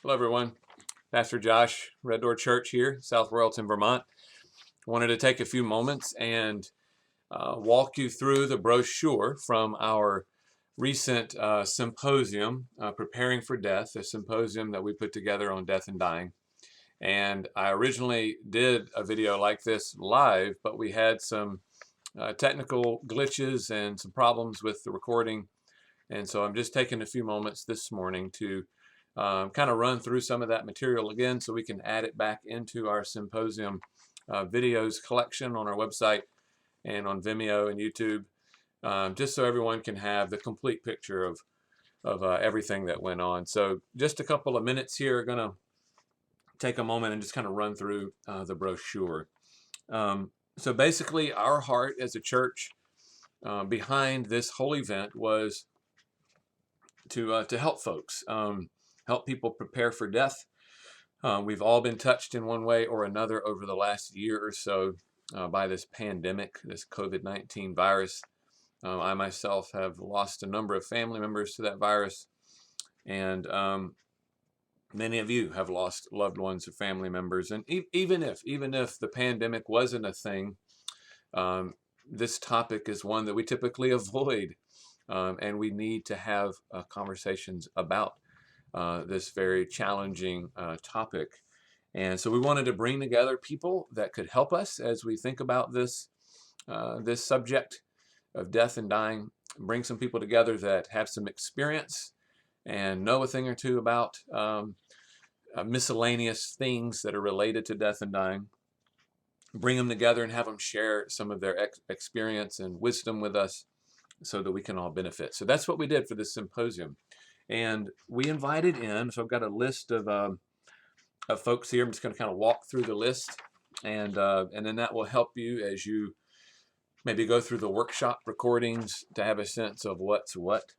Hello, everyone. Pastor Josh, Red Door Church here, South Royalton, Vermont. Wanted to take a few moments and walk you through the brochure from our recent symposium, Preparing for Death, a symposium that we put together on death and dying. And I originally did a video like this live, but we had some technical glitches and some problems with the recording. And so I'm just taking a few moments this morning to kind of run through some of that material again so we can add it back into our symposium videos collection on our website and on Vimeo and YouTube, just so everyone can have the complete picture of everything that went on. So just a couple of minutes here, going to take a moment and just kind of run through the brochure. So basically, our heart as a church behind this whole event was to help folks, help people prepare for death. We've all been touched in one way or another over the last year or so by this pandemic, this COVID-19 virus. I myself have lost a number of family members to that virus, and many of you have lost loved ones or family members. And even if the pandemic wasn't a thing, this topic is one that we typically avoid, and we need to have conversations about this very challenging topic. And so we wanted to bring together people that could help us as we think about this subject of death and dying. Bring some people together that have some experience and know a thing or two about miscellaneous things that are related to death and dying. Bring them together and have them share some of their experience and wisdom with us so that we can all benefit. So that's what we did for this symposium. And we invited in, so I've got a list of folks here. I'm just going to kind of walk through the list, and then that will help you as you maybe go through the workshop recordings to have a sense of what's what.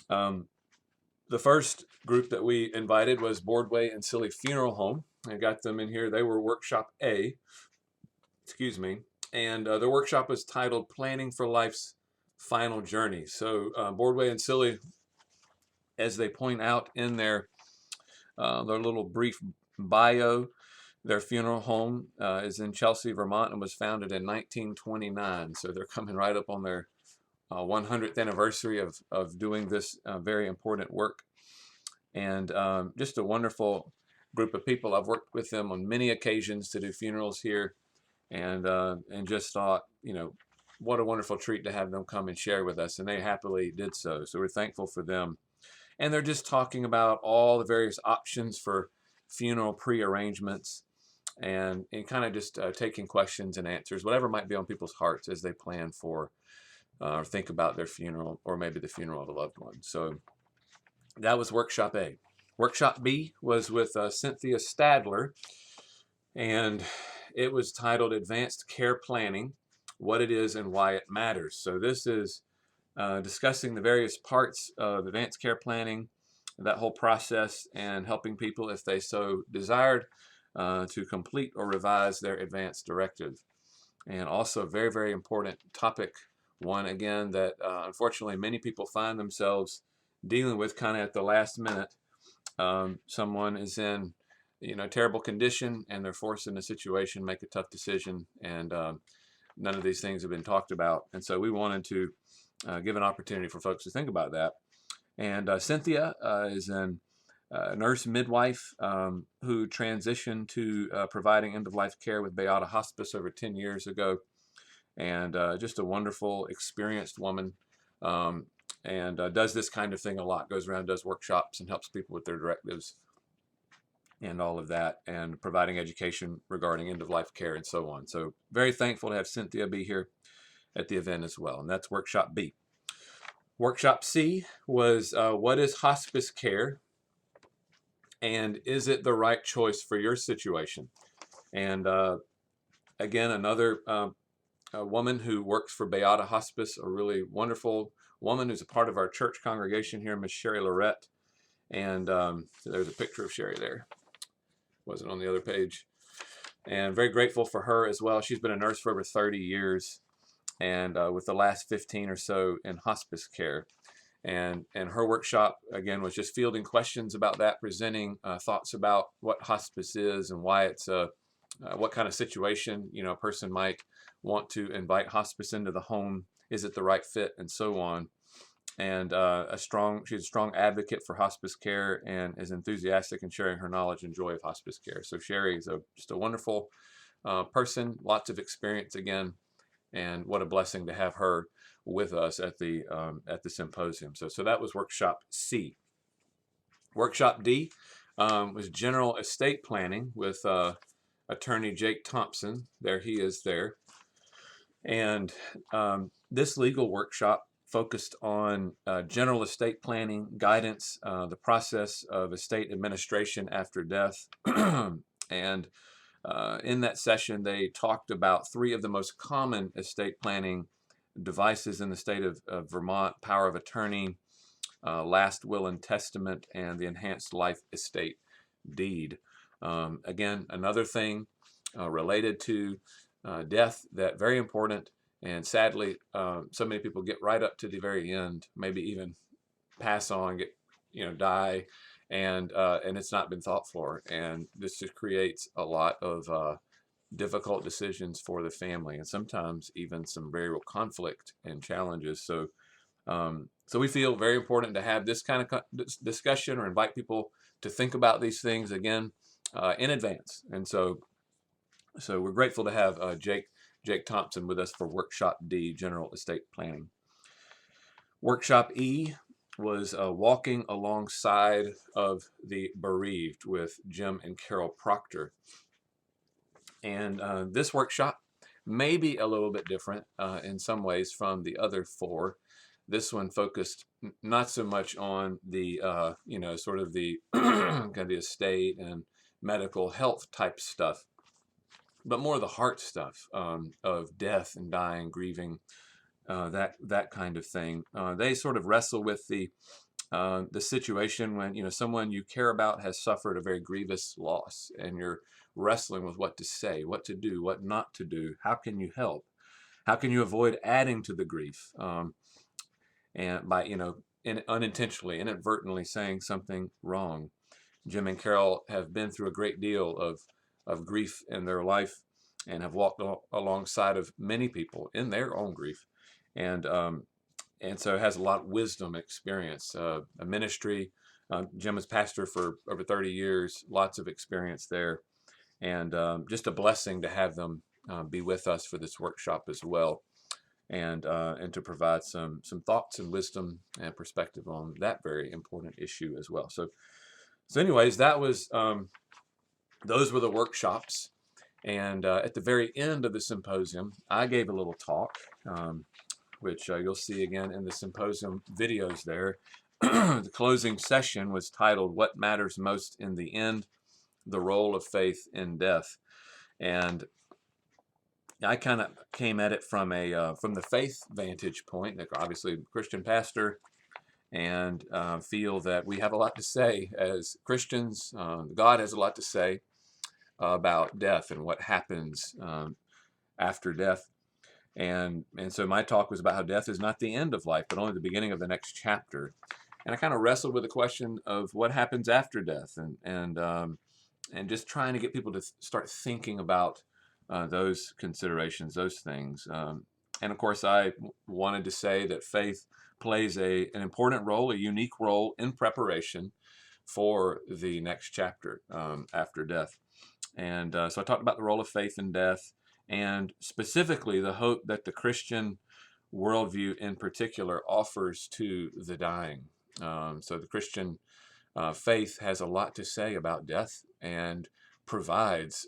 The first group that we invited was Boardway and Silly Funeral Home. I got them in here. They were workshop A, and the workshop was titled Planning for Life's Final Journey. So Boardway and Silly, as they point out in their little brief bio, their funeral home is in Chelsea, Vermont, and was founded in 1929. So they're coming right up on their 100th anniversary of doing this very important work. And just a wonderful group of people. I've worked with them on many occasions to do funerals here, and just thought, what a wonderful treat to have them come and share with us, and they happily did so. So we're thankful for them. And they're just talking about all the various options for funeral pre-arrangements, and kind of just taking questions and answers, whatever might be on people's hearts as they plan for or think about their funeral, or maybe the funeral of a loved one. So that was workshop A. Workshop B was with Cynthia Stadler, and it was titled Advanced Care Planning, What It Is and Why It Matters. So this is discussing the various parts of advanced care planning, that whole process, and helping people, if they so desired, to complete or revise their advance directive. And also a very, very important topic, one again that unfortunately many people find themselves dealing with kind of at the last minute. Someone is in terrible condition, and they're forced in a situation, make a tough decision, and none of these things have been talked about. And so we wanted to give an opportunity for folks to think about that. And Cynthia is a nurse midwife who transitioned to providing end-of-life care with Beata Hospice over 10 years ago, and just a wonderful, experienced woman, and does this kind of thing a lot, goes around, does workshops, and helps people with their directives and all of that, and providing education regarding end-of-life care and so on. So very thankful to have Cynthia be here at the event as well, and that's workshop B. Workshop C was what is hospice care, and is it the right choice for your situation? And again, another a woman who works for Beata Hospice, a really wonderful woman who's a part of our church congregation here, Miss Sherry Lorette. And there's a picture of Sherry there. Wasn't on the other page. And very grateful for her as well. She's been a nurse for over 30 years, and with the last 15 or so in hospice care. And her workshop again was just fielding questions about that, presenting thoughts about what hospice is and why it's what kind of situation a person might want to invite hospice into the home. Is it the right fit, and so on. And she's a strong advocate for hospice care and is enthusiastic in sharing her knowledge and joy of hospice care. So Sherry is just a wonderful person, lots of experience again, and what a blessing to have her with us at the symposium. So that was workshop C. Workshop D was general estate planning with attorney Jake Thompson. There he is there. And this legal workshop focused on general estate planning, guidance, the process of estate administration after death. And in that session, they talked about 3 of the most common estate planning devices in the state of Vermont: power of attorney, last will and testament, and the enhanced life estate deed. Again, another thing related to death that very important, and sadly so many people get right up to the very end, maybe even pass on, die, and it's not been thought for, and this just creates a lot of difficult decisions for the family, and sometimes even some very real conflict and challenges. So we feel very important to have this kind of discussion, or invite people to think about these things again in advance. And so we're grateful to have Jake Thompson with us for Workshop D, General Estate Planning. Workshop E was Walking Alongside of the Bereaved with Jim and Carol Proctor. And this workshop may be a little bit different in some ways from the other 4. This one focused not so much on the, sort of the kind of the estate and medical health type stuff, but more the heart stuff of death and dying, grieving, that kind of thing. They sort of wrestle with the situation when someone you care about has suffered a very grievous loss, and you're wrestling with what to say, what to do, what not to do. How can you help? How can you avoid adding to the grief? And by unintentionally, inadvertently saying something wrong. Jim and Carol have been through a great deal of grief in their life, and have walked alongside of many people in their own grief, and so has a lot of wisdom, experience, a ministry. Jim was pastor for over 30 years, lots of experience there, and just a blessing to have them be with us for this workshop as well, and to provide some thoughts and wisdom and perspective on that very important issue as well. So anyways, that was those were the workshops. And at the very end of the symposium, I gave a little talk, which you'll see again in the symposium videos there. The closing session was titled, "What Matters Most in the End? The Role of Faith in Death." And I kind of came at it from the faith vantage point, like obviously Christian pastor, and feel that we have a lot to say as Christians. God has a lot to say about death and what happens after death. And so my talk was about how death is not the end of life, but only the beginning of the next chapter. And I kind of wrestled with the question of what happens after death, and just trying to get people to start thinking about those considerations, those things. And of course, I wanted to say that faith plays an important role, a unique role in preparation for the next chapter after death. And so I talked about the role of faith in death, and specifically the hope that the Christian worldview in particular offers to the dying. So the Christian faith has a lot to say about death, and provides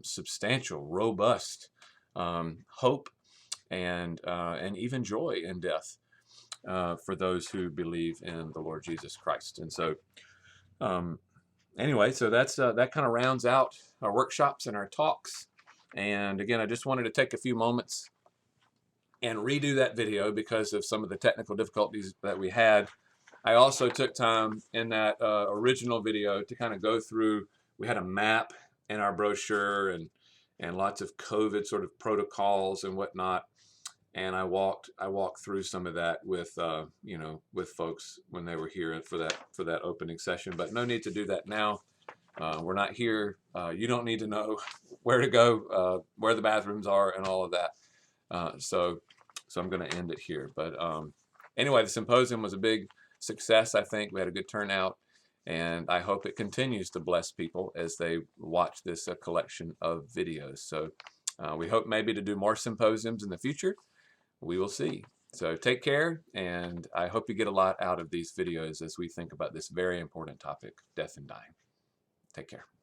substantial, robust hope and even joy in death for those who believe in the Lord Jesus Christ. And so anyway, so that kind of rounds out our workshops and our talks. And again, I just wanted to take a few moments and redo that video because of some of the technical difficulties that we had. I also took time in that original video to kind of go through. We had a map in our brochure, and lots of COVID sort of protocols and whatnot. and I walked through some of that with you know, with folks when they were here for that opening session. But no need to do that now. We're not here. You don't need to know where to go, where the bathrooms are, and all of that. So I'm going to end it here. But anyway, the symposium was a big success. I think we had a good turnout, and I hope it continues to bless people as they watch this collection of videos. So we hope maybe to do more symposiums in the future. We will see. So take care, and I hope you get a lot out of these videos as we think about this very important topic, death and dying. Take care.